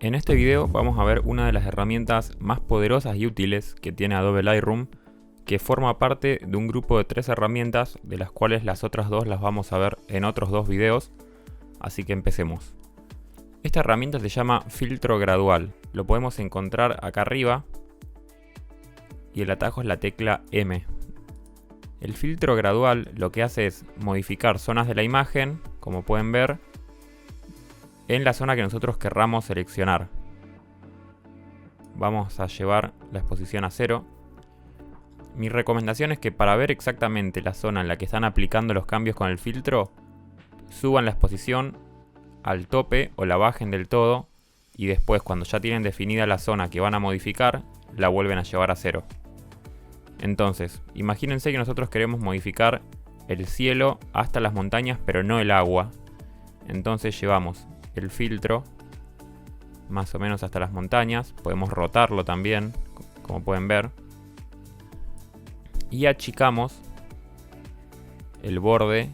En este video vamos a ver una de las herramientas más poderosas y útiles que tiene Adobe Lightroom, que forma parte de un grupo de 3 herramientas, de las cuales las otras 2 las vamos a ver en otros 2 videos, así que empecemos. Esta herramienta se llama filtro gradual, lo podemos encontrar acá arriba y el atajo es la tecla M. El filtro gradual lo que hace es modificar zonas de la imagen, como pueden ver, en la zona que nosotros querramos seleccionar. Vamos a llevar la exposición a 0. Mi recomendación es que para ver exactamente la zona en la que están aplicando los cambios con el filtro, suban la exposición al tope o la bajen del todo, y después, cuando ya tienen definida la zona que van a modificar, la vuelven a llevar a 0. Entonces, imagínense que nosotros queremos modificar el cielo hasta las montañas, pero no el agua. Entonces llevamos el filtro más o menos hasta las montañas, podemos rotarlo también, como pueden ver, y achicamos el borde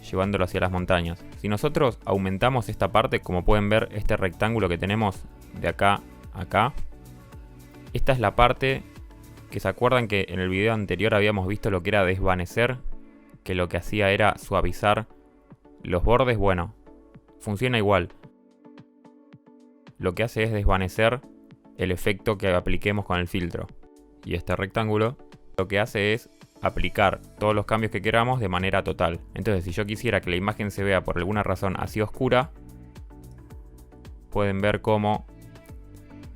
llevándolo hacia las montañas. Si nosotros aumentamos esta parte, como pueden ver, este rectángulo que tenemos de acá a acá, esta es la parte que se acuerdan que en el video anterior habíamos visto lo que era desvanecer, que lo que hacía era suavizar los bordes. Bueno, funciona igual. Lo que hace es desvanecer el efecto que apliquemos con el filtro. Y este rectángulo lo que hace es aplicar todos los cambios que queramos de manera total. Entonces, si yo quisiera que la imagen se vea por alguna razón así oscura, pueden ver cómo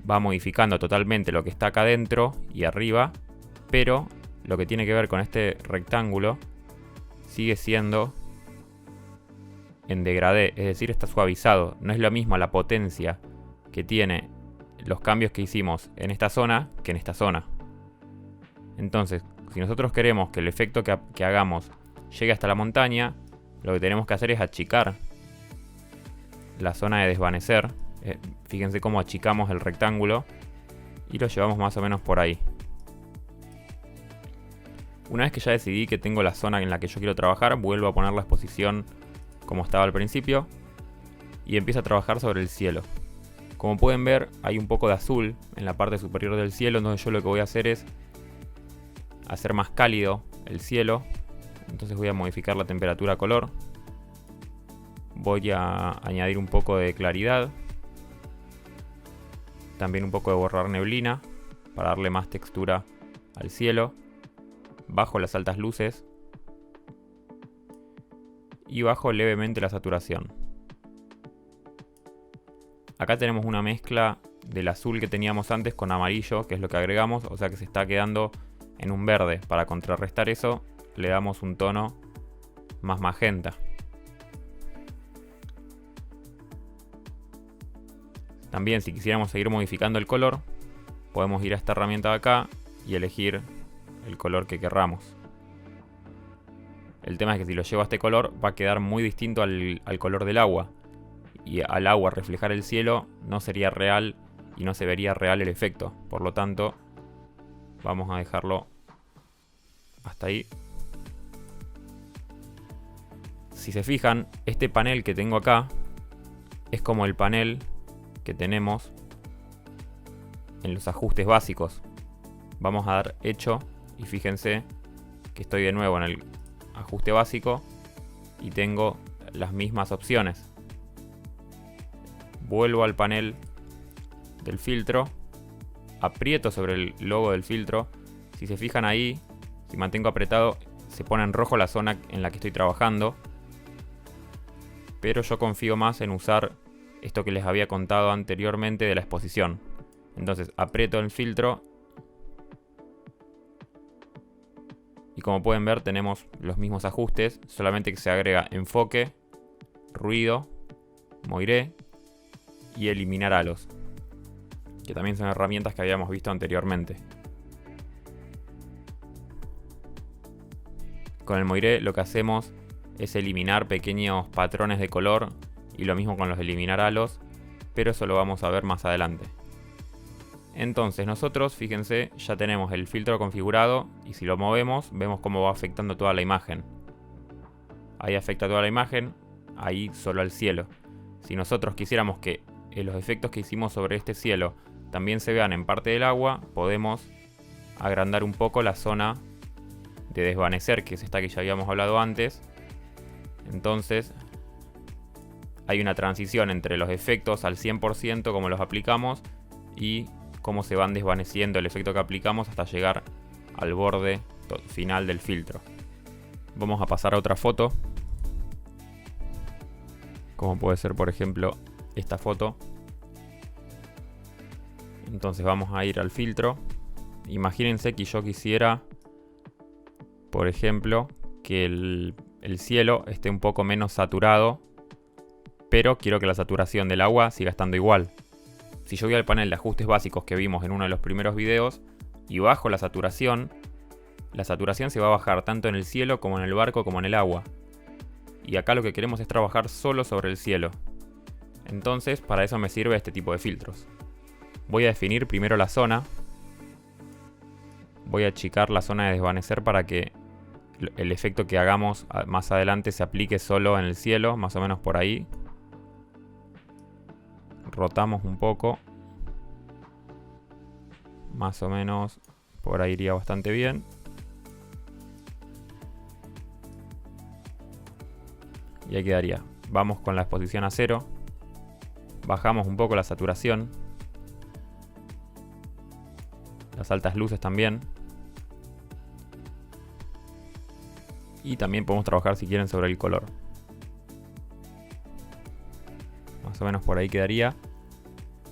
va modificando totalmente lo que está acá adentro y arriba, pero lo que tiene que ver con este rectángulo sigue siendo en degradé, es decir, está suavizado. No es lo mismo la potencia que tiene los cambios que hicimos en esta zona que en esta zona. Entonces, si nosotros queremos que el efecto que hagamos llegue hasta la montaña, lo que tenemos que hacer es achicar la zona de desvanecer. Fíjense cómo achicamos el rectángulo y lo llevamos más o menos por ahí. Una vez que ya decidí que tengo la zona en la que yo quiero trabajar, vuelvo a poner la exposición como estaba al principio y empiezo a trabajar sobre el cielo. Como pueden ver, hay un poco de azul en la parte superior del cielo, entonces yo lo que voy a hacer es hacer más cálido el cielo. Entonces voy a modificar la temperatura color, voy a añadir un poco de claridad, también un poco de borrar neblina para darle más textura al cielo, bajo las altas luces y bajo levemente la saturación. Acá tenemos una mezcla del azul que teníamos antes con amarillo, que es lo que agregamos, o sea que se está quedando en un verde. Para contrarrestar eso, le damos un tono más magenta. También, si quisiéramos seguir modificando el color, podemos ir a esta herramienta de acá y elegir el color que querramos. El tema es que si lo llevo a este color va a quedar muy distinto al color del agua. Y al agua reflejar el cielo no sería real y no se vería real el efecto. Por lo tanto, vamos a dejarlo hasta ahí. Si se fijan, este panel que tengo acá es como el panel que tenemos en los ajustes básicos. Vamos a dar hecho y fíjense que estoy de nuevo en el ajuste básico y tengo las mismas opciones. Vuelvo al panel del filtro, aprieto sobre el logo del filtro. Si se fijan ahí, si mantengo apretado, se pone en rojo la zona en la que estoy trabajando. Pero yo confío más en usar esto que les había contado anteriormente de la exposición. Entonces aprieto el filtro y como pueden ver tenemos los mismos ajustes, solamente que se agrega enfoque, ruido, moiré y eliminar halos, que también son herramientas que habíamos visto anteriormente. Con el moiré lo que hacemos es eliminar pequeños patrones de color y lo mismo con los eliminar halos, pero eso lo vamos a ver más adelante. Entonces nosotros, fíjense, ya tenemos el filtro configurado y si lo movemos vemos cómo va afectando toda la imagen. Ahí afecta toda la imagen, ahí solo al cielo. Si nosotros quisiéramos que los efectos que hicimos sobre este cielo también se vean en parte del agua, podemos agrandar un poco la zona de desvanecer, que es esta que ya habíamos hablado antes. Entonces hay una transición entre los efectos al 100% como los aplicamos y cómo se van desvaneciendo el efecto que aplicamos hasta llegar al borde final del filtro. Vamos a pasar a otra foto, como puede ser por ejemplo esta foto. Entonces vamos a ir al filtro. Imagínense que yo quisiera, por ejemplo, que el cielo esté un poco menos saturado, pero quiero que la saturación del agua siga estando igual. Si yo voy al panel de ajustes básicos que vimos en uno de los primeros videos y bajo la saturación se va a bajar tanto en el cielo como en el barco como en el agua. Y acá lo que queremos es trabajar solo sobre el cielo. Entonces para eso me sirve este tipo de filtros. Voy a definir primero la zona. Voy a achicar la zona de desvanecer para que el efecto que hagamos más adelante se aplique solo en el cielo, más o menos por ahí. Rotamos un poco. Más o menos por ahí iría bastante bien. Y ahí quedaría. Vamos con la exposición a 0. Bajamos un poco la saturación. Las altas luces también. Y también podemos trabajar si quieren sobre el color. Más o menos por ahí quedaría.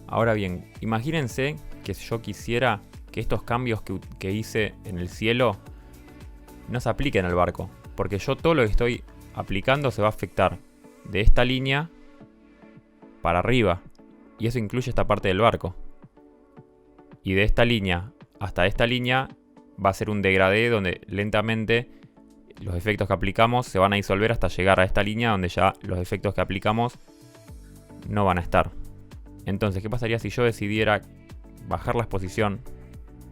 Ahora bien, imagínense que si yo quisiera que estos cambios que hice en el cielo no se apliquen al barco. Porque yo todo lo que estoy aplicando se va a afectar de esta línea para arriba. Y eso incluye esta parte del barco. Y de esta línea hasta esta línea va a ser un degradé donde lentamente los efectos que aplicamos se van a disolver hasta llegar a esta línea donde ya los efectos que aplicamos no van a estar. Entonces, ¿qué pasaría si yo decidiera bajar la exposición?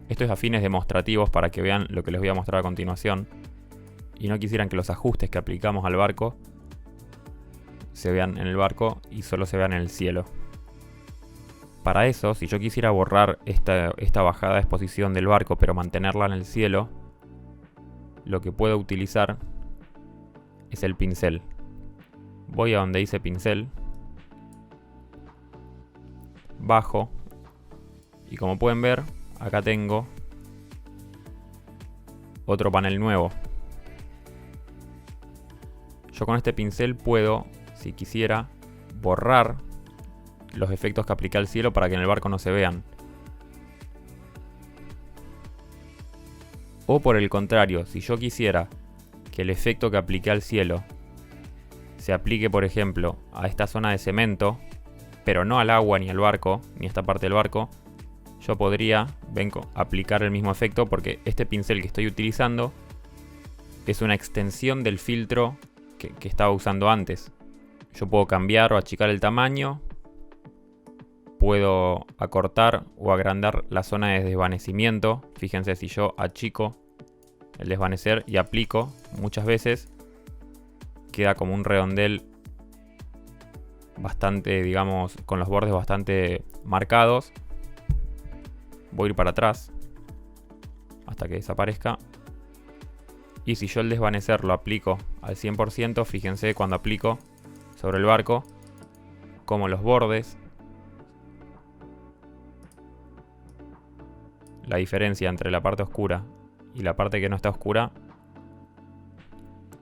Esto es a fines demostrativos para que vean lo que les voy a mostrar a continuación. Y no quisieran que los ajustes que aplicamos al barco se vean en el barco y solo se vean en el cielo. Para eso, si yo quisiera borrar esta bajada de exposición del barco pero mantenerla en el cielo, lo que puedo utilizar es el pincel. Voy a donde dice pincel, bajo y como pueden ver acá tengo otro panel nuevo. Yo con este pincel puedo, si quisiera, borrar los efectos que apliqué al cielo para que en el barco no se vean. O por el contrario, si yo quisiera que el efecto que apliqué al cielo se aplique, por ejemplo, a esta zona de cemento, pero no al agua ni al barco, ni a esta parte del barco, yo podría aplicar el mismo efecto porque este pincel que estoy utilizando es una extensión del filtro que estaba usando antes. Yo puedo cambiar o achicar el tamaño, puedo acortar o agrandar la zona de desvanecimiento. Fíjense, si yo achico el desvanecer y aplico muchas veces, queda como un redondel bastante, digamos, con los bordes bastante marcados. Voy a ir para atrás hasta que desaparezca. Y si yo el desvanecer lo aplico al 100%, fíjense cuando aplico sobre el barco, como los bordes, la diferencia entre la parte oscura y la parte que no está oscura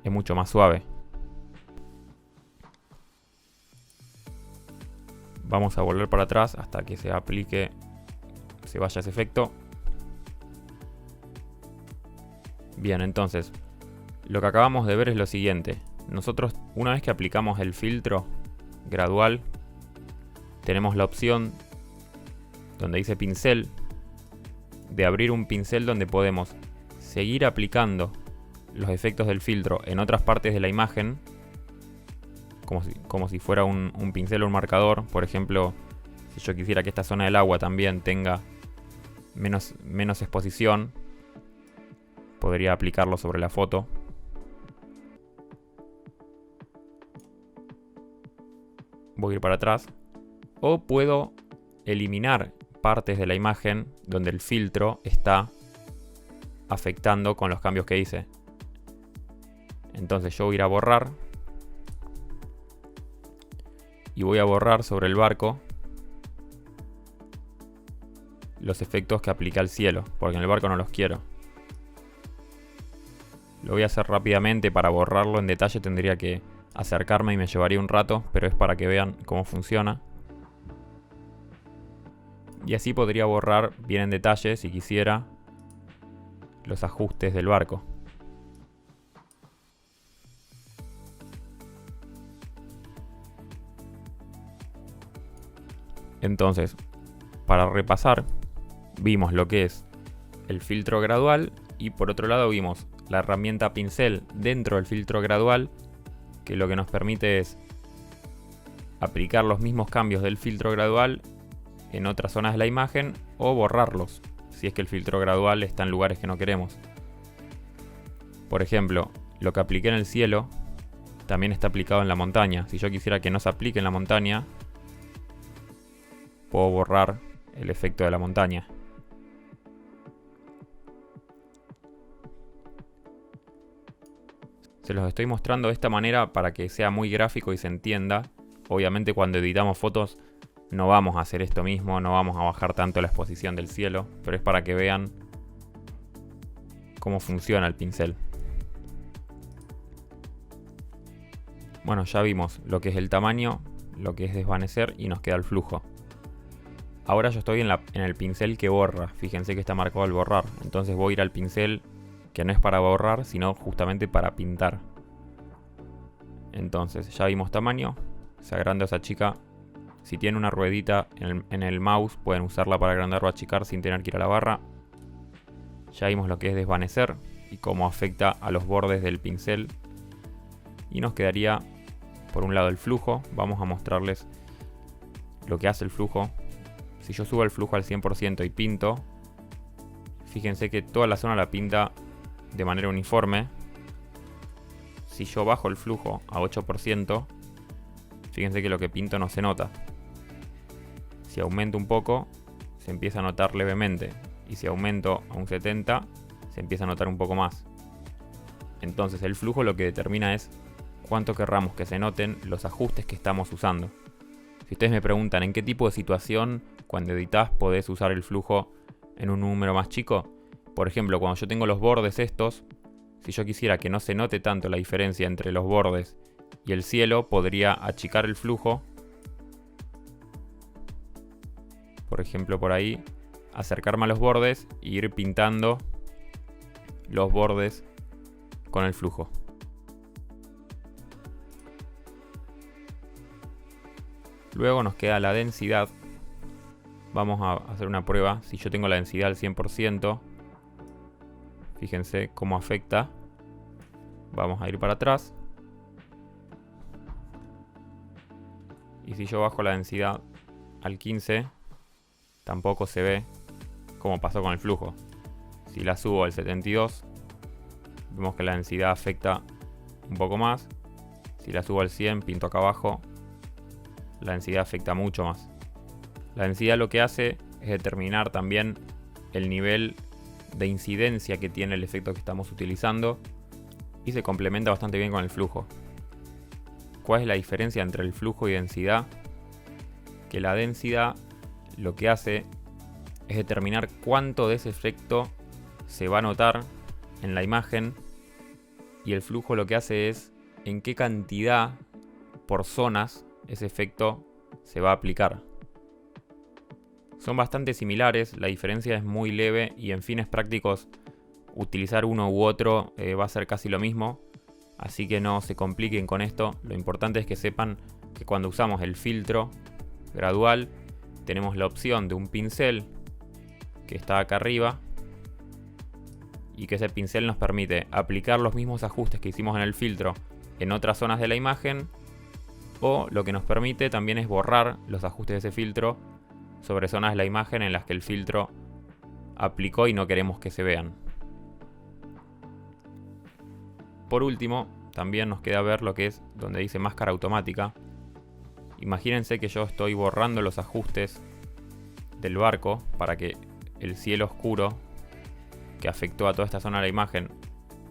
es mucho más suave. Vamos a volver para atrás hasta que se aplique, se vaya ese efecto. Bien, entonces, lo que acabamos de ver es lo siguiente. Nosotros, una vez que aplicamos el filtro gradual, tenemos la opción donde dice pincel, de abrir un pincel donde podemos seguir aplicando los efectos del filtro en otras partes de la imagen, como si fuera un pincel o un marcador. Por ejemplo, si yo quisiera que esta zona del agua también tenga menos exposición, podría aplicarlo sobre la foto. Voy a ir para atrás O puedo eliminar partes de la imagen donde el filtro está afectando con los cambios que hice. Entonces yo voy a ir a borrar. Y voy a borrar sobre el barco los efectos que apliqué al cielo, porque en el barco no los quiero. Lo voy a hacer rápidamente. Para borrarlo en detalle tendría que acercarme y me llevaría un rato, pero es para que vean cómo funciona. Y así podría borrar bien en detalle, si quisiera, los ajustes del barco. Entonces, para repasar, vimos lo que es el filtro gradual y por otro lado vimos la herramienta pincel dentro del filtro gradual, que lo que nos permite es aplicar los mismos cambios del filtro gradual en otras zonas de la imagen o borrarlos, si es que el filtro gradual está en lugares que no queremos. Por ejemplo, lo que apliqué en el cielo también está aplicado en la montaña. Si yo quisiera que no se aplique en la montaña, puedo borrar el efecto de la montaña. Se los estoy mostrando de esta manera para que sea muy gráfico y se entienda. Obviamente cuando editamos fotos no vamos a hacer esto mismo, no vamos a bajar tanto la exposición del cielo, pero es para que vean cómo funciona el pincel. Bueno, ya vimos lo que es el tamaño, lo que es desvanecer y nos queda el flujo. Ahora yo estoy en el pincel que borra. Fíjense que está marcado el borrar. Entonces voy a ir al pincel que no es para borrar, sino justamente para pintar. Entonces ya vimos tamaño. Se agranda o se achica. Si tiene una ruedita en el mouse, pueden usarla para agrandar o achicar sin tener que ir a la barra. Ya vimos lo que es desvanecer y cómo afecta a los bordes del pincel. Y nos quedaría por un lado el flujo. Vamos a mostrarles lo que hace el flujo. Si yo subo el flujo al 100% y pinto, fíjense que toda la zona la pinta de manera uniforme. Si yo bajo el flujo a 8%, fíjense que lo que pinto no se nota. Si aumento un poco, se empieza a notar levemente. Y si aumento a un 70%, se empieza a notar un poco más. Entonces el flujo lo que determina es cuánto querramos que se noten los ajustes que estamos usando. Si ustedes me preguntan en qué tipo de situación cuando editas podés usar el flujo en un número más chico, por ejemplo, cuando yo tengo los bordes estos, si yo quisiera que no se note tanto la diferencia entre los bordes y el cielo, podría achicar el flujo, por ejemplo por ahí, acercarme a los bordes e ir pintando los bordes con el flujo. Luego nos queda la densidad. Vamos a hacer una prueba. Si yo tengo la densidad al 100%, fíjense cómo afecta. Vamos a ir para atrás. Y si yo bajo la densidad al 15%, tampoco se ve cómo pasó con el flujo. Si la subo al 72%, vemos que la densidad afecta un poco más. Si la subo al 100%, pinto acá abajo, la densidad afecta mucho más. La densidad lo que hace es determinar también el nivel de incidencia que tiene el efecto que estamos utilizando y se complementa bastante bien con el flujo. ¿Cuál es la diferencia entre el flujo y densidad? Que la densidad lo que hace es determinar cuánto de ese efecto se va a notar en la imagen y el flujo lo que hace es en qué cantidad por zonas ese efecto se va a aplicar. Son bastante similares, la diferencia es muy leve y en fines prácticos utilizar uno u otro va a ser casi lo mismo, así que no se compliquen con esto. Lo importante es que sepan que cuando usamos el filtro gradual tenemos la opción de un pincel que está acá arriba y que ese pincel nos permite aplicar los mismos ajustes que hicimos en el filtro en otras zonas de la imagen, o lo que nos permite también es borrar los ajustes de ese filtro sobre zonas de la imagen en las que el filtro aplicó y no queremos que se vean. Por último, también nos queda ver lo que es donde dice máscara automática. Imagínense que yo estoy borrando los ajustes del barco para que el cielo oscuro que afectó a toda esta zona de la imagen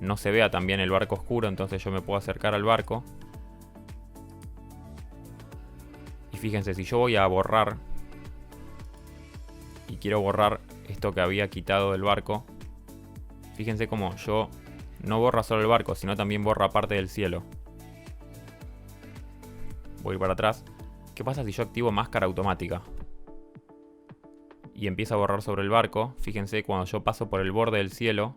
no se vea también el barco oscuro. Entonces yo me puedo acercar al barco. Y fíjense, si yo voy a borrar y quiero borrar esto que había quitado del barco, fíjense como yo no borra solo el barco, sino también borra parte del cielo. Voy a ir para atrás. ¿Qué pasa si yo activo máscara automática? Y empiezo a borrar sobre el barco. Fíjense, cuando yo paso por el borde del cielo,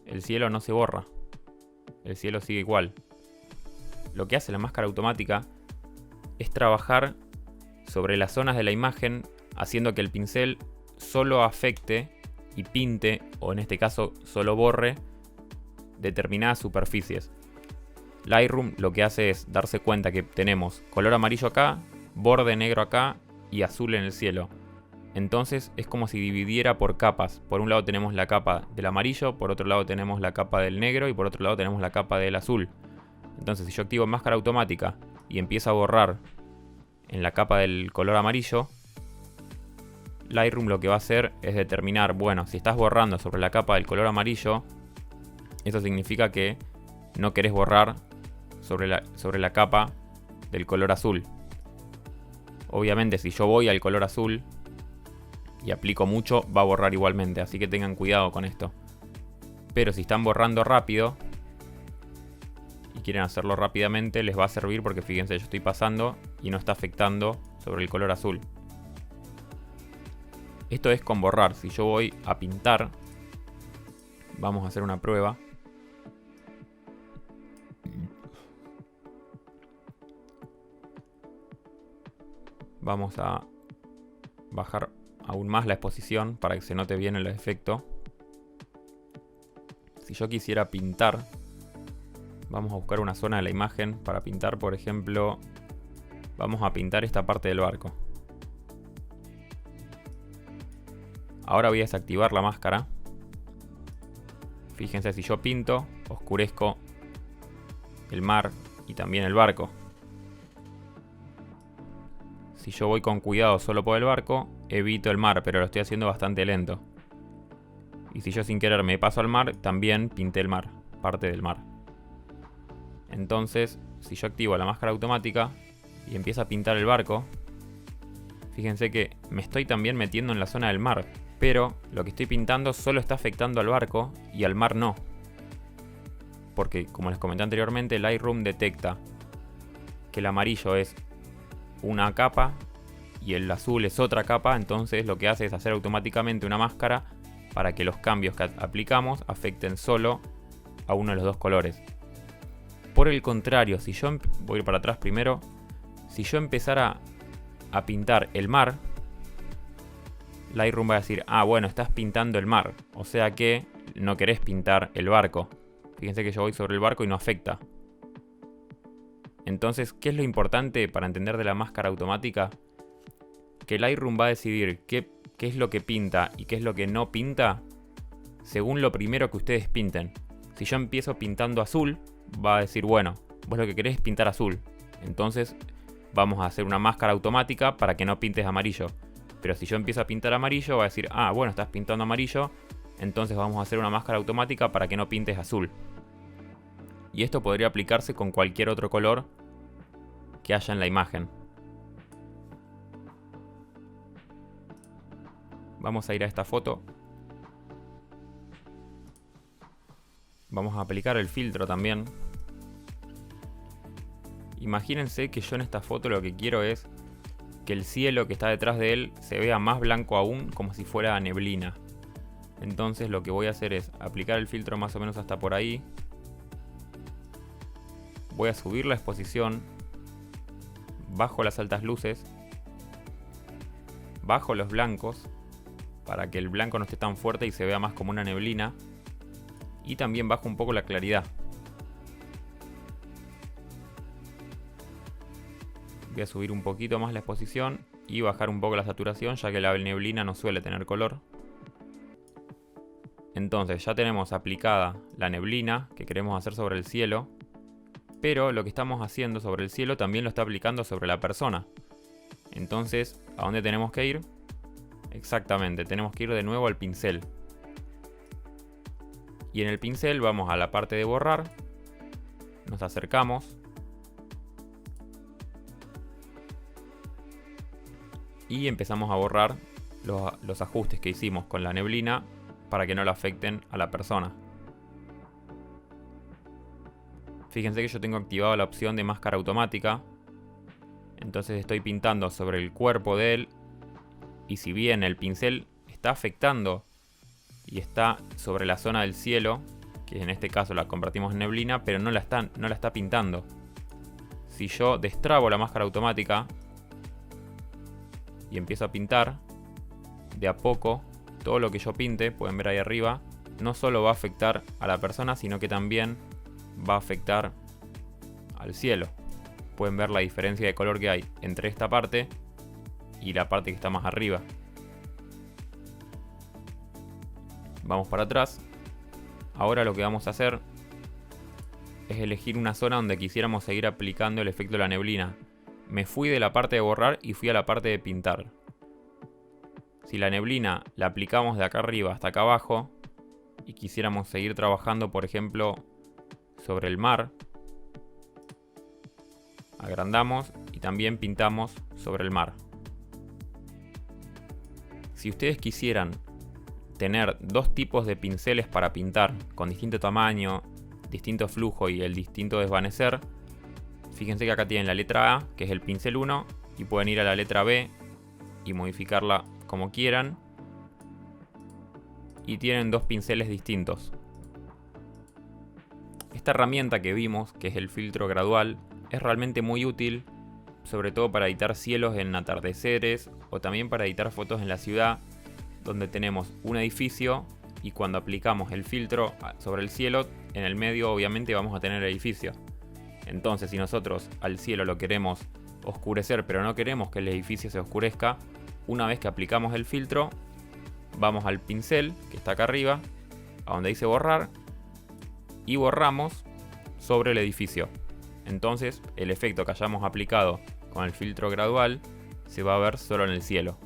el cielo no se borra. El cielo sigue igual. Lo que hace la máscara automática es trabajar sobre las zonas de la imagen, haciendo que el pincel solo afecte y pinte, o en este caso solo borre, determinadas superficies. Lightroom lo que hace es darse cuenta que tenemos color amarillo acá, borde negro acá y azul en el cielo. Entonces es como si dividiera por capas. Por un lado tenemos la capa del amarillo, por otro lado tenemos la capa del negro y por otro lado tenemos la capa del azul. Entonces si yo activo máscara automática y empiezo a borrar en la capa del color amarillo, Lightroom lo que va a hacer es determinar, bueno, si estás borrando sobre la capa del color amarillo, eso significa que no querés borrar sobre la capa del color azul. Obviamente si yo voy al color azul y aplico mucho, va a borrar igualmente, así que tengan cuidado con esto. Pero si están borrando rápido y quieren hacerlo rápidamente, les va a servir porque fíjense, yo estoy pasando y no está afectando sobre el color azul. Esto es con borrar. Si yo voy a pintar, vamos a hacer una prueba. Vamos a bajar aún más la exposición para que se note bien el efecto. Si yo quisiera pintar, vamos a buscar una zona de la imagen para pintar. Por ejemplo, vamos a pintar esta parte del barco. Ahora voy a desactivar la máscara. Fíjense, si yo pinto, oscurezco el mar y también el barco. Si yo voy con cuidado solo por el barco, evito el mar, pero lo estoy haciendo bastante lento. Y si yo sin querer me paso al mar, también pinté el mar, parte del mar. Entonces, si yo activo la máscara automática y empiezo a pintar el barco, fíjense que me estoy también metiendo en la zona del mar, pero lo que estoy pintando solo está afectando al barco y al mar no. Porque, como les comenté anteriormente, Lightroom detecta que el amarillo es una capa y el azul es otra capa, entonces lo que hace es hacer automáticamente una máscara para que los cambios que aplicamos afecten solo a uno de los dos colores. Por el contrario, si yo voy a ir para atrás primero, si yo empezara a pintar el mar, Lightroom va a decir, ah, bueno, estás pintando el mar, o sea que no querés pintar el barco. Fíjense que yo voy sobre el barco y no afecta. Entonces, ¿qué es lo importante para entender de la máscara automática? Que Lightroom va a decidir qué es lo que pinta y qué es lo que no pinta según lo primero que ustedes pinten. Si yo empiezo pintando azul, va a decir, bueno, vos lo que querés es pintar azul. Entonces vamos a hacer una máscara automática para que no pintes amarillo. Pero si yo empiezo a pintar amarillo, va a decir, ah, bueno, estás pintando amarillo, entonces vamos a hacer una máscara automática para que no pintes azul. Y esto podría aplicarse con cualquier otro color que haya en la imagen. Vamos a ir a esta foto. Vamos a aplicar el filtro también. Imagínense que yo en esta foto lo que quiero es que el cielo que está detrás de él se vea más blanco aún, como si fuera neblina. Entonces lo que voy a hacer es aplicar el filtro más o menos hasta por ahí. Voy a subir la exposición, bajo las altas luces, bajo los blancos, para que el blanco no esté tan fuerte y se vea más como una neblina. Y también bajo un poco la claridad. Voy a subir un poquito más la exposición y bajar un poco la saturación, ya que la neblina no suele tener color. Entonces ya tenemos aplicada la neblina que queremos hacer sobre el cielo. Pero lo que estamos haciendo sobre el cielo también lo está aplicando sobre la persona. Entonces, ¿a dónde tenemos que ir? Exactamente, tenemos que ir de nuevo al pincel. Y en el pincel vamos a la parte de borrar. Nos acercamos. Y empezamos a borrar los ajustes que hicimos con la neblina para que no le afecten a la persona. Fíjense que yo tengo activada la opción de máscara automática. Entonces estoy pintando sobre el cuerpo de él. Y si bien el pincel está afectando y está sobre la zona del cielo, que en este caso la convertimos en neblina, pero no la está pintando. Si yo destrabo la máscara automática y empiezo a pintar, de a poco, todo lo que yo pinte, pueden ver ahí arriba, no solo va a afectar a la persona, sino que también va a afectar al cielo. Pueden ver la diferencia de color que hay entre esta parte y la parte que está más arriba. Vamos para atrás. Ahora lo que vamos a hacer es elegir una zona donde quisiéramos seguir aplicando el efecto de la neblina. Me fui de la parte de borrar y fui a la parte de pintar. Si la neblina la aplicamos de acá arriba hasta acá abajo y quisiéramos seguir trabajando, por ejemplo, sobre el mar, agrandamos y también pintamos sobre el mar. Si ustedes quisieran tener dos tipos de pinceles para pintar con distinto tamaño, distinto flujo y el distinto desvanecer, fíjense que acá tienen la letra A, que es el pincel 1, y pueden ir a la letra B y modificarla como quieran. Y tienen dos pinceles distintos. Esta herramienta que vimos, que es el filtro gradual, es realmente muy útil, sobre todo para editar cielos en atardeceres o también para editar fotos en la ciudad, donde tenemos un edificio y cuando aplicamos el filtro sobre el cielo, en el medio obviamente vamos a tener el edificio. Entonces, si nosotros al cielo lo queremos oscurecer, pero no queremos que el edificio se oscurezca, una vez que aplicamos el filtro, vamos al pincel que está acá arriba, a donde dice borrar, y borramos sobre el edificio. Entonces, el efecto que hayamos aplicado con el filtro gradual se va a ver solo en el cielo.